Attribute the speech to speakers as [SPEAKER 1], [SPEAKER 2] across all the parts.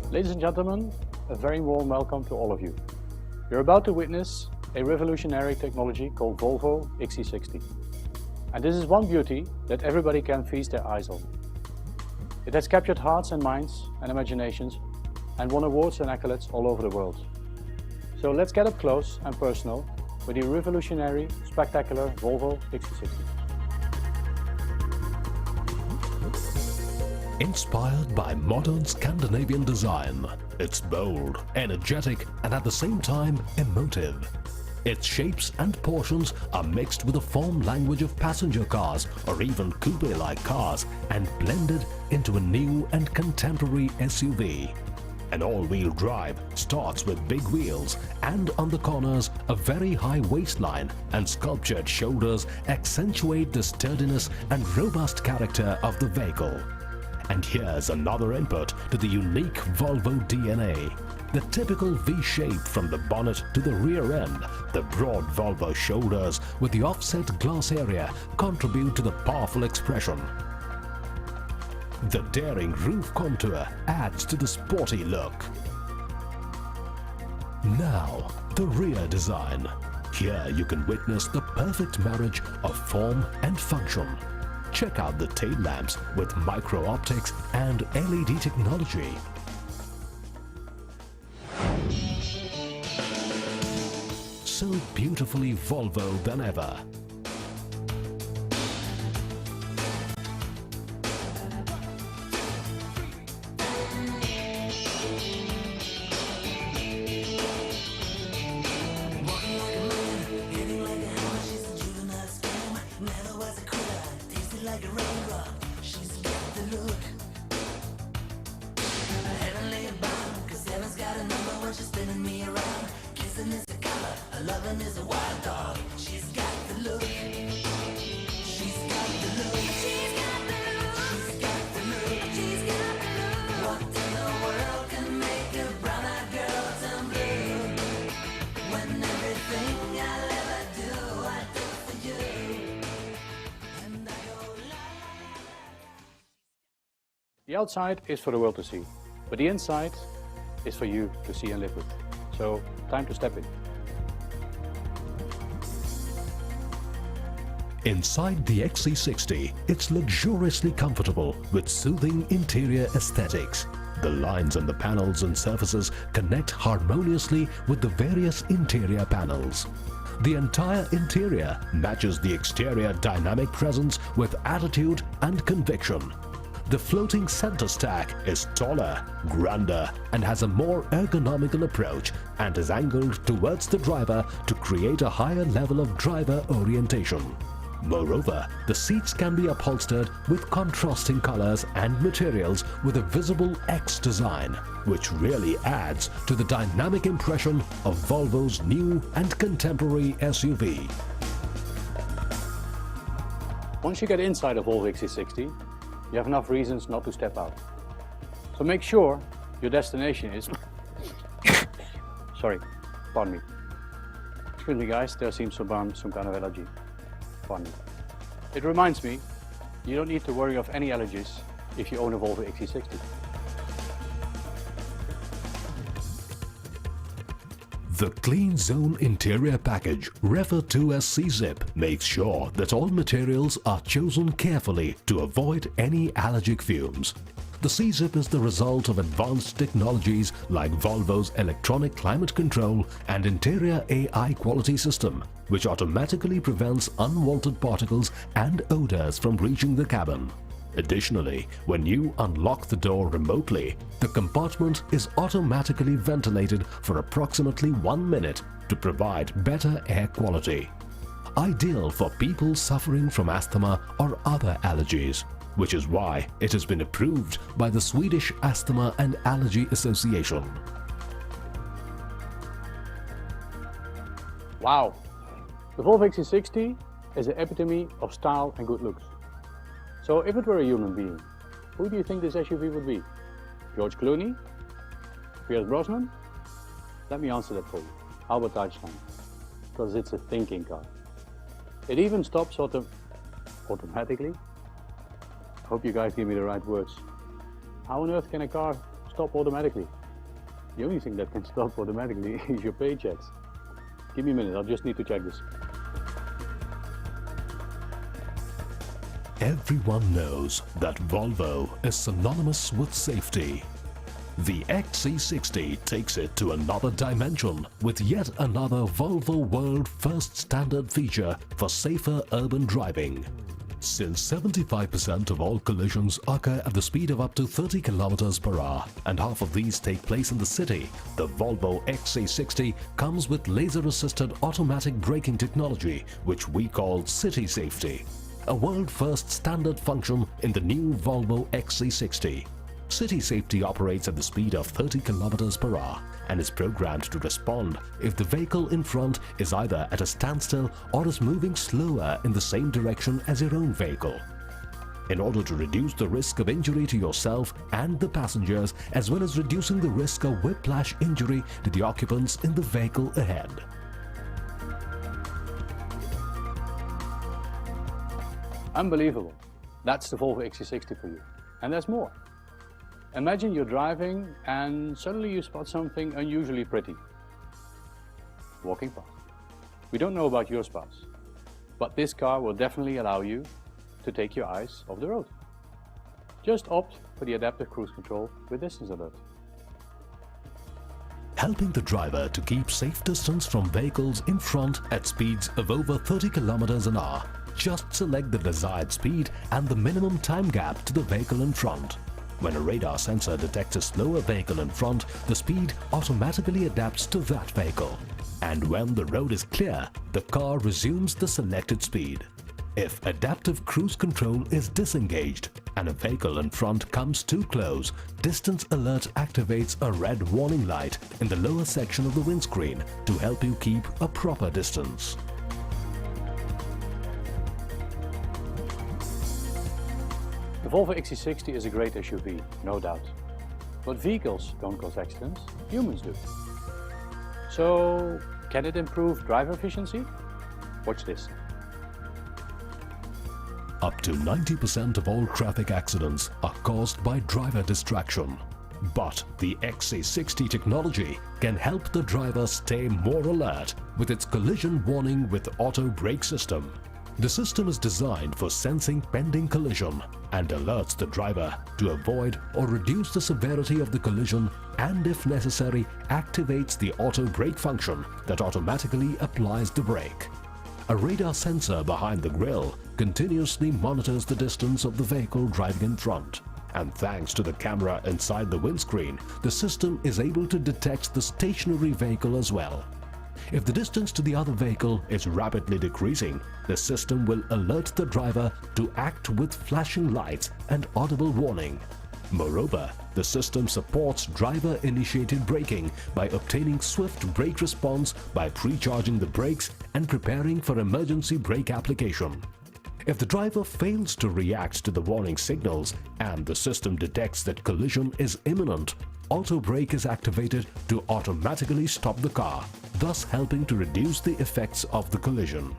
[SPEAKER 1] Ladies and gentlemen, a very warm welcome to all of you. You're about to witness a revolutionary technology called Volvo XC60. And this is one beauty that everybody can feast their eyes on. It has captured hearts and minds and imaginations and won awards and accolades all over the world. So let's get up close and personal with the revolutionary, spectacular Volvo XC60.
[SPEAKER 2] Inspired by modern Scandinavian design, it's bold, energetic, and at the same time emotive. Its shapes and portions are mixed with the form language of passenger cars or even coupe-like cars and blended into a new and contemporary SUV. An all-wheel drive starts with big wheels, and on the corners a very high waistline and sculptured shoulders accentuate the sturdiness and robust character of the vehicle. And here's another input to the unique Volvo DNA. The typical V-shape from the bonnet to the rear end, the broad Volvo shoulders with the offset glass area contribute to the powerful expression. The daring roof contour adds to the sporty look. Now, the rear design. Here you can witness the perfect marriage of form and function. Check out the tail lamps with micro-optics and LED technology. So beautifully Volvo than ever.
[SPEAKER 3] Like a raindrop, she's got the look. Heavenly bound, cause heaven's got a number when she's spinning me around. Kissing is a color, her loving is a wild dog. She's got the look. She's got the look. She's got the look. She's got the look. She's got the look. What in the world can make a brown-eyed girl turn blue? When everything I'll ever do, I do for you. And I go.
[SPEAKER 1] The outside is for the world to see, but the inside is for you to see and live with. So, time to step in.
[SPEAKER 2] Inside the XC60, it's luxuriously comfortable with soothing interior aesthetics. The lines on the panels and surfaces connect harmoniously with the various interior panels. The entire interior matches the exterior dynamic presence with attitude and conviction. The floating center stack is taller, grander, and has a more ergonomical approach and is angled towards the driver to create a higher level of driver orientation. Moreover, the seats can be upholstered with contrasting colors and materials with a visible X design, which really adds to the dynamic impression of Volvo's new and contemporary SUV.
[SPEAKER 1] Once you get inside a Volvo XC60, you have enough reasons not to step out. So make sure your destination is... Sorry, pardon me. Excuse me guys, there seems some kind of allergy. Pardon me. It reminds me, you don't need to worry of any allergies if you own a Volvo XC60.
[SPEAKER 2] The Clean Zone interior package, referred to as C-Zip, makes sure that all materials are chosen carefully to avoid any allergic fumes. The C-Zip is the result of advanced technologies like Volvo's electronic climate control and interior AI quality system, which automatically prevents unwanted particles and odors from reaching the cabin. Additionally, when you unlock the door remotely, the compartment is automatically ventilated for approximately 1 minute to provide better air quality. Ideal for people suffering from asthma or other allergies, which is why it has been approved by the Swedish Asthma and Allergy Association.
[SPEAKER 1] Wow! The Volvo XC60 is the epitome of style and good looks. So if it were a human being, who do you think this SUV would be? George Clooney? Pierce Brosnan? Let me answer that for you. Albert Einstein. Because it's a thinking car. It even stops automatically. I hope you guys give me the right words. How on earth can a car stop automatically? The only thing that can stop automatically is your paychecks. Give me a minute, I'll just need to check this.
[SPEAKER 2] Everyone knows that Volvo is synonymous with safety. The XC60 takes it to another dimension with yet another Volvo World First Standard feature for safer urban driving. Since 75% of all collisions occur at the speed of up to 30 km per hour and half of these take place in the city, the Volvo XC60 comes with laser-assisted automatic braking technology, which we call City Safety, a world-first standard function in the new Volvo XC60. City Safety operates at the speed of 30 km per hour and is programmed to respond if the vehicle in front is either at a standstill or is moving slower in the same direction as your own vehicle. In order to reduce the risk of injury to yourself and the passengers, as well as reducing the risk of whiplash injury to the occupants in the vehicle ahead.
[SPEAKER 1] Unbelievable. That's the Volvo XC60 for you. And there's more. Imagine you're driving and suddenly you spot something unusually pretty. Walking past. We don't know about your spouse, but this car will definitely allow you to take your eyes off the road. Just opt for the adaptive cruise control with distance alert.
[SPEAKER 2] Helping the driver to keep safe distance from vehicles in front at speeds of over 30 km an hour. Just select the desired speed and the minimum time gap to the vehicle in front. When a radar sensor detects a slower vehicle in front, the speed automatically adapts to that vehicle. And when the road is clear, the car resumes the selected speed. If adaptive cruise control is disengaged and a vehicle in front comes too close, Distance Alert activates a red warning light in the lower section of the windscreen to help you keep a proper distance.
[SPEAKER 1] The Volvo XC60 is a great SUV, no doubt. But vehicles don't cause accidents, humans do. So, can it improve driver efficiency? Watch this.
[SPEAKER 2] Up to 90% of all traffic accidents are caused by driver distraction. But the XC60 technology can help the driver stay more alert with its collision warning with auto brake system. The system is designed for sensing pending collision and alerts the driver to avoid or reduce the severity of the collision and, if necessary, activates the auto brake function that automatically applies the brake. A radar sensor behind the grille continuously monitors the distance of the vehicle driving in front. And thanks to the camera inside the windscreen, the system is able to detect the stationary vehicle as well. If the distance to the other vehicle is rapidly decreasing, the system will alert the driver to act with flashing lights and audible warning. Moreover, the system supports driver-initiated braking by obtaining swift brake response by pre-charging the brakes and preparing for emergency brake application. If the driver fails to react to the warning signals and the system detects that collision is imminent, auto brake is activated to automatically stop the car, thus helping to reduce the effects of the collision.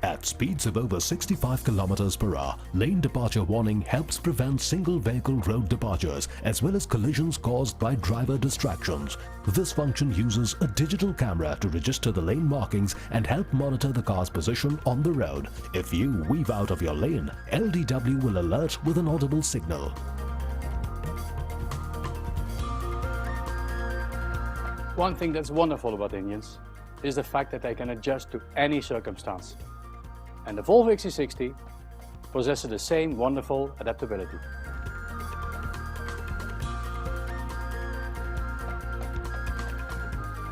[SPEAKER 2] At speeds of over 65 km per hour, lane departure warning helps prevent single vehicle road departures as well as collisions caused by driver distractions. This function uses a digital camera to register the lane markings and help monitor the car's position on the road. If you weave out of your lane, LDW will alert with an audible signal.
[SPEAKER 1] One thing that's wonderful about engines is the fact that they can adjust to any circumstance. And the Volvo XC60 possesses the same wonderful adaptability.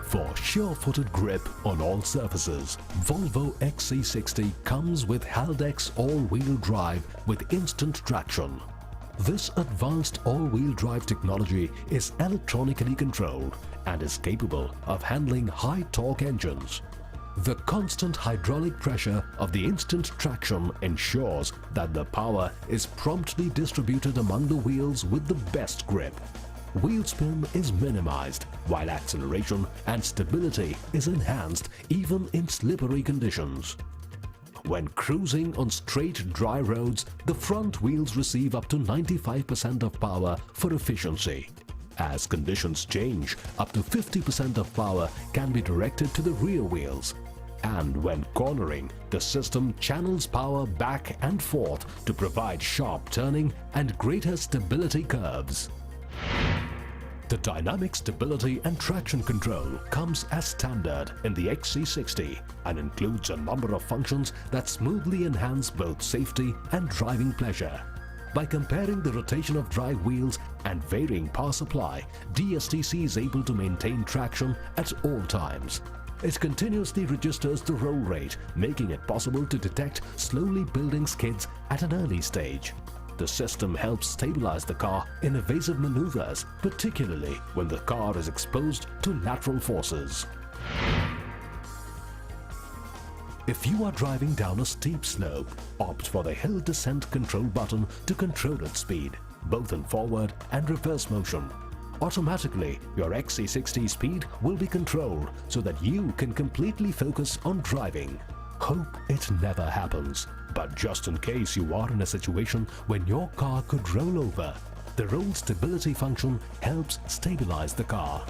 [SPEAKER 2] For sure-footed grip on all surfaces, Volvo XC60 comes with Haldex all-wheel drive with instant traction. This advanced all-wheel drive technology is electronically controlled and is capable of handling high-torque engines. The constant hydraulic pressure of the instant traction ensures that the power is promptly distributed among the wheels with the best grip. Wheel spin is minimized, while acceleration and stability is enhanced even in slippery conditions. when cruising on straight dry roads, the front wheels receive up to 95% of power for efficiency. As conditions change, up to 50% of power can be directed to the rear wheels. And when cornering, the system channels power back and forth to provide sharp turning and greater stability curves. The dynamic stability and traction control comes as standard in the XC60 and includes a number of functions that smoothly enhance both safety and driving pleasure. By comparing the rotation of drive wheels and varying power supply, DSTC is able to maintain traction at all times. It continuously registers the roll rate, making it possible to detect slowly building skids at an early stage. The system helps stabilize the car in evasive maneuvers, particularly when the car is exposed to lateral forces. If you are driving down a steep slope, opt for the hill descent control button to control its speed, both in forward and reverse motion. Automatically, your XC60 speed will be controlled so that you can completely focus on driving. Hope it never happens, but just in case you are in a situation when your car could roll over, the roll stability function helps stabilize the car.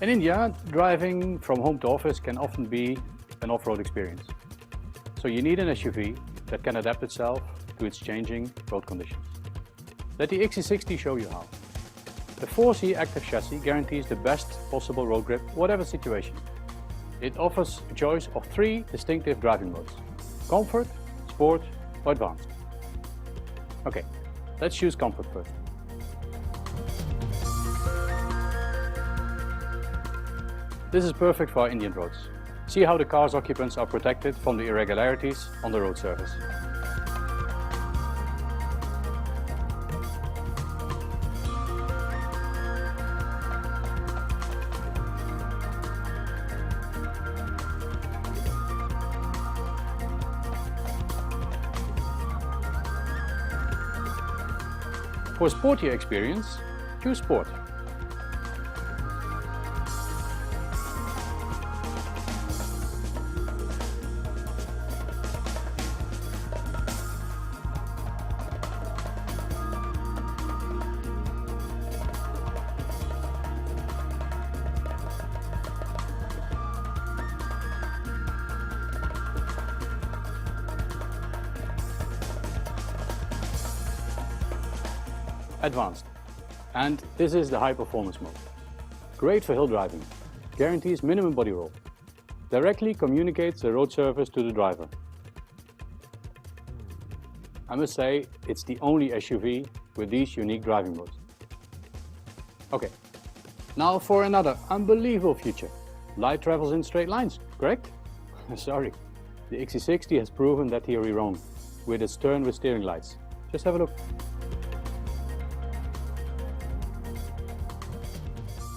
[SPEAKER 1] In India, driving from home to office can often be an off-road experience. So you need an SUV that can adapt itself to its changing road conditions. Let the XC60 show you how. The 4C active chassis guarantees the best possible road grip, whatever situation. It offers a choice of 3 distinctive driving modes: comfort, sport, or advanced. Okay, let's choose comfort first. This is perfect for our Indian roads. See how the car's occupants are protected from the irregularities on the road surface. For a sportier experience, choose Sport. Advanced. And this is the high performance mode. Great for hill driving. Guarantees minimum body roll. Directly communicates the road surface to the driver. I must say, it's the only SUV with these unique driving modes. Okay, now for another unbelievable feature. Light travels in straight lines, correct? Sorry, the XC60 has proven that theory wrong with its turn with steering lights. Just have a look.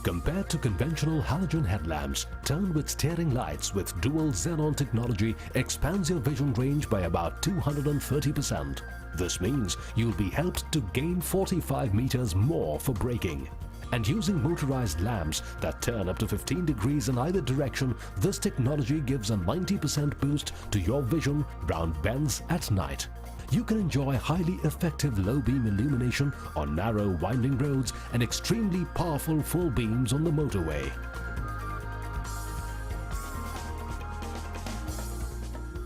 [SPEAKER 2] Compared to conventional halogen headlamps, turn with steering lights with dual xenon technology expands your vision range by about 230%. This means you'll be helped to gain 45 meters more for braking. And using motorized lamps that turn up to 15 degrees in either direction, this technology gives a 90% boost to your vision round bends at night. You can enjoy highly effective low beam illumination on narrow winding roads and extremely powerful full beams on the motorway.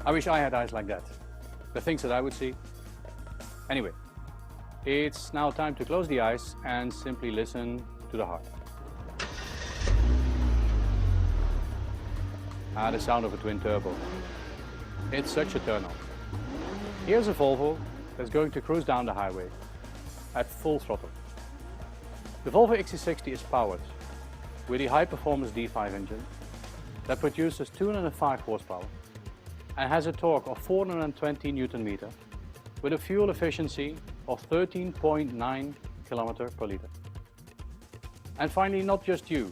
[SPEAKER 1] I wish I had eyes like that. The things that I would see. Anyway, it's now time to close the eyes and simply listen to the heart. The sound of a twin turbo. It's such a turn on. Here's a Volvo that's going to cruise down the highway at full throttle. The Volvo XC60 is powered with a high-performance D5 engine that produces 205 horsepower and has a torque of 420 Nm with a fuel efficiency of 13.9 km per litre. And finally, not just you,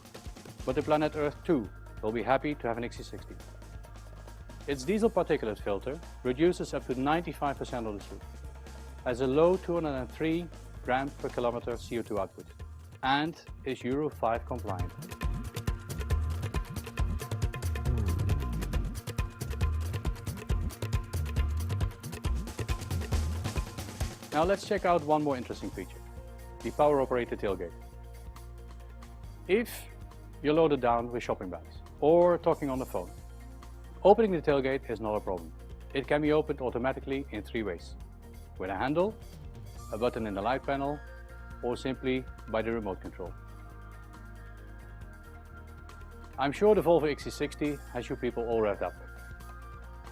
[SPEAKER 1] but the planet Earth too will be happy to have an XC60. Its diesel particulate filter reduces up to 95% of the soot, has a low 203 grams per kilometer CO2 output, and is Euro 5 compliant. Now let's check out one more interesting feature, the power operated tailgate. If you're loaded down with shopping bags or talking on the phone, opening the tailgate is not a problem. It can be opened automatically in 3 ways: with a handle, a button in the light panel, or simply by the remote control. I'm sure the Volvo XC60 has you people all revved up.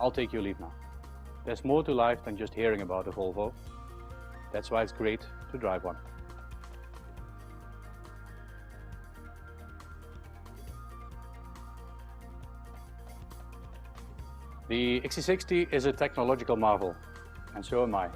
[SPEAKER 1] I'll take your leave now. There's more to life than just hearing about a Volvo. That's why it's great to drive one. The XC60 is a technological marvel, and so am I.